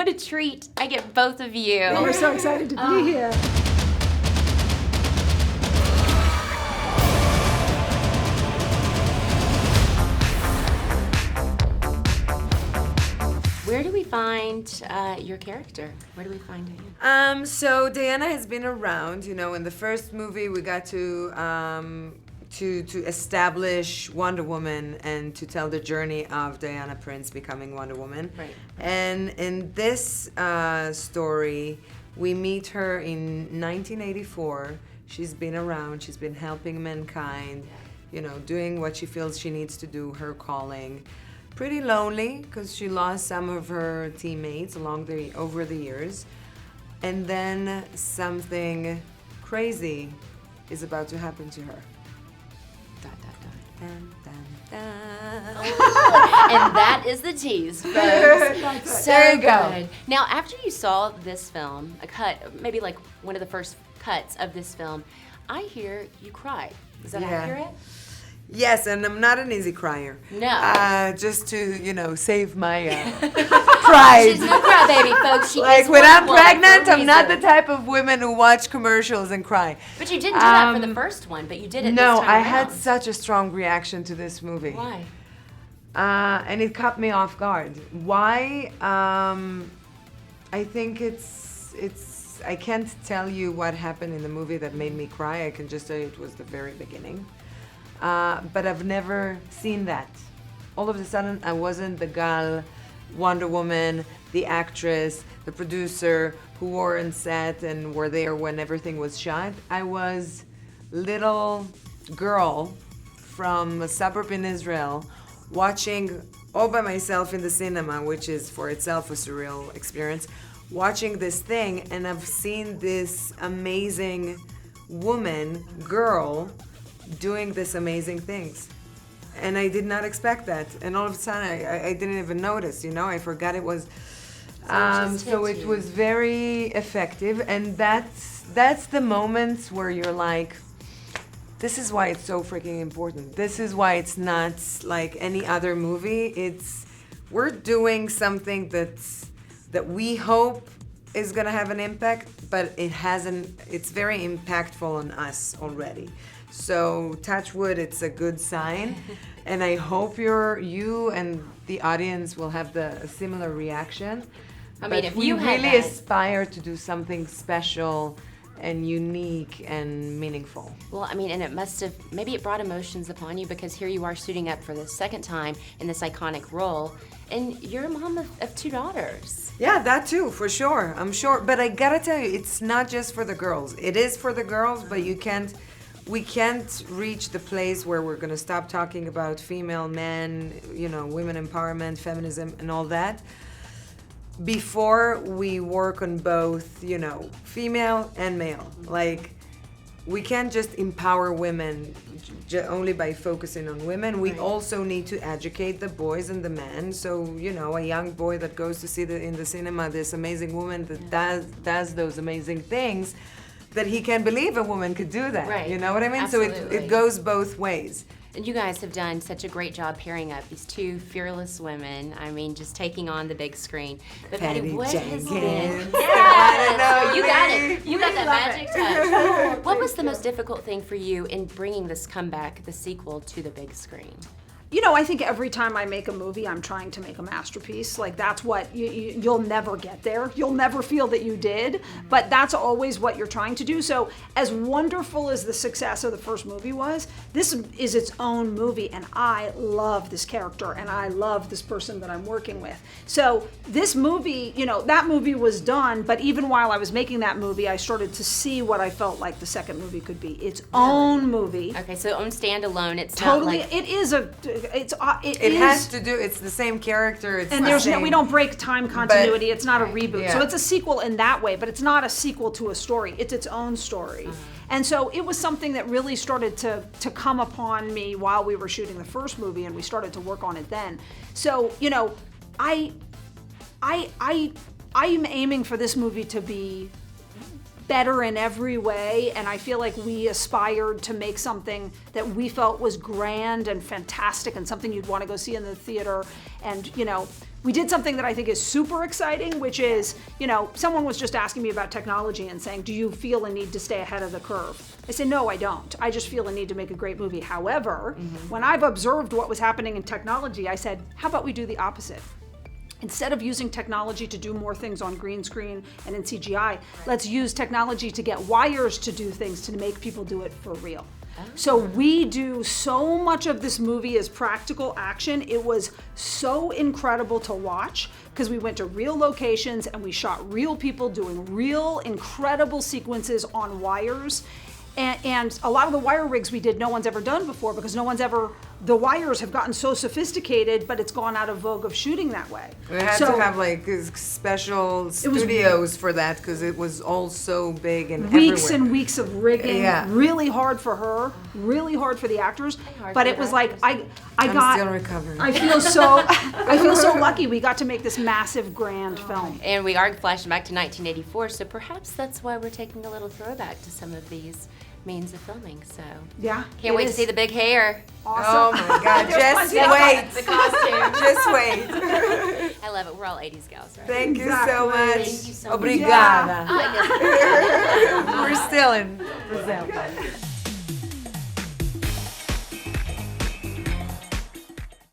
What a treat. I get both of you. We're so excited to be here. Where do we find your character? Where do we find Diana? So Diana has been around. You know, in the first movie, we got to establish Wonder Woman and to tell the journey of Diana Prince becoming Wonder Woman. Right. And in this story, we meet her in 1984. She's been around. She's been helping mankind. You know, doing what she feels she needs to do. Her calling. Pretty lonely because she lost some of her teammates over the years, and then something crazy is about to happen to her. Dun, dun, dun. Dun, dun, dun. And that is the tease, folks. So There you go. good. Now, after you saw this film, a cut, maybe like one of the first cuts of this film, I hear you cried. Is that accurate? Yes, and I'm not an easy crier. No. Just to, save my pride. She's no crybaby, folks. She Like is when I'm Wonder Woman pregnant, for a I'm not the reason. type of women who watch commercials and cry. But you didn't do that for the first one, but you did it No, this time I around. had such a strong reaction to this movie. Why? And it caught me off guard. Why? I think it's. I can't tell you what happened in the movie that made me cry. I can just say it was the very beginning. But I've never seen that. All of a sudden, I wasn't the gal, Wonder Woman, the actress, the producer who were on set and were there when everything was shot. I was little girl from a suburb in Israel watching all by myself in the cinema, which is for itself a surreal experience, watching this thing, and I've seen this amazing woman, girl, doing this amazing things. And I did not expect that. And all of a sudden, I didn't even notice, I forgot it was. So it was very effective. And that's the moments where you're like, this is why it's so freaking important. This is why it's not like any other movie. We're doing something that we hope is gonna have an impact, but it hasn't. It's very impactful on us already. So touch wood, it's a good sign, and I hope you and the audience will have a similar reaction. I mean, But if we you had really that- aspire to do something special and unique and meaningful. Well, I mean, and it must have, maybe it brought emotions upon you because here you are suiting up for the second time in this iconic role, and you're a mom of two daughters. Yeah, that too, for sure. I'm sure. But I gotta tell you, it's not just for the girls. It is for the girls, but we can't reach the place where we're gonna stop talking about female, men, women empowerment, feminism, and all that before we work on both, female and male. Like, we can't just empower women only by focusing on women. We also need to educate the boys and the men. So, a young boy that goes to see in the cinema this amazing woman that does those amazing things, that he can believe a woman could do that. Right. You know what I mean? Absolutely. So it goes both ways. And you guys have done such a great job pairing up these two fearless women. I mean, just taking on the big screen. But Patty, what has been? Yes! You got it. You got that magic touch. What was the most difficult thing for you in bringing this comeback, the sequel, to the big screen? I think every time I make a movie, I'm trying to make a masterpiece. Like, that's what you'll never get there. You'll never feel that you did, but that's always what you're trying to do. So as wonderful as the success of the first movie was, this is its own movie, and I love this character, and I love this person that I'm working with. So this movie, that movie was done, but even while I was making that movie, I started to see what I felt like the second movie could be. Its own movie. Okay, so own standalone. It's Totally, not like... it is a... It has to do. It's the same character. It's and the there's same, we don't break time continuity. It's not a Right. reboot. Yeah. So it's a sequel in that way, but it's not a sequel to a story. It's its own story. And so it was something that really started to come upon me while we were shooting the first movie, and we started to work on it then. So, I'm aiming for this movie to be better in every way, and I feel like we aspired to make something that we felt was grand and fantastic and something you'd want to go see in the theater. And we did something that I think is super exciting, which is, someone was just asking me about technology and saying, do you feel a need to stay ahead of the curve? I said, no, I don't. I just feel a need to make a great movie. However, when I've observed what was happening in technology, I said, how about we do the opposite? Instead of using technology to do more things on green screen and in CGI, let's use technology to get wires to do things, to make people do it for real. So we do so much of this movie as practical action. It was so incredible to watch because we went to real locations and we shot real people doing real incredible sequences on wires. And a lot of the wire rigs we did, no one's ever done before because the wires have gotten so sophisticated, but it's gone out of vogue of shooting that way. We had to have special studios for that because it was all so big and weeks everywhere. And weeks of rigging, really hard for her, really hard for the actors. But it was like I'm still recovering. I feel so lucky we got to make this massive, grand film. And we are flashing back to 1984, so perhaps that's why we're taking a little throwback to some of these means of filming. So can't wait to see the big hair. Awesome. Oh my God! Just wait. The costume. Just wait. I love it. We're all 80s gals, right? Thank you so much. Thank you so much. Obrigada. Yeah. We're still in Brazil.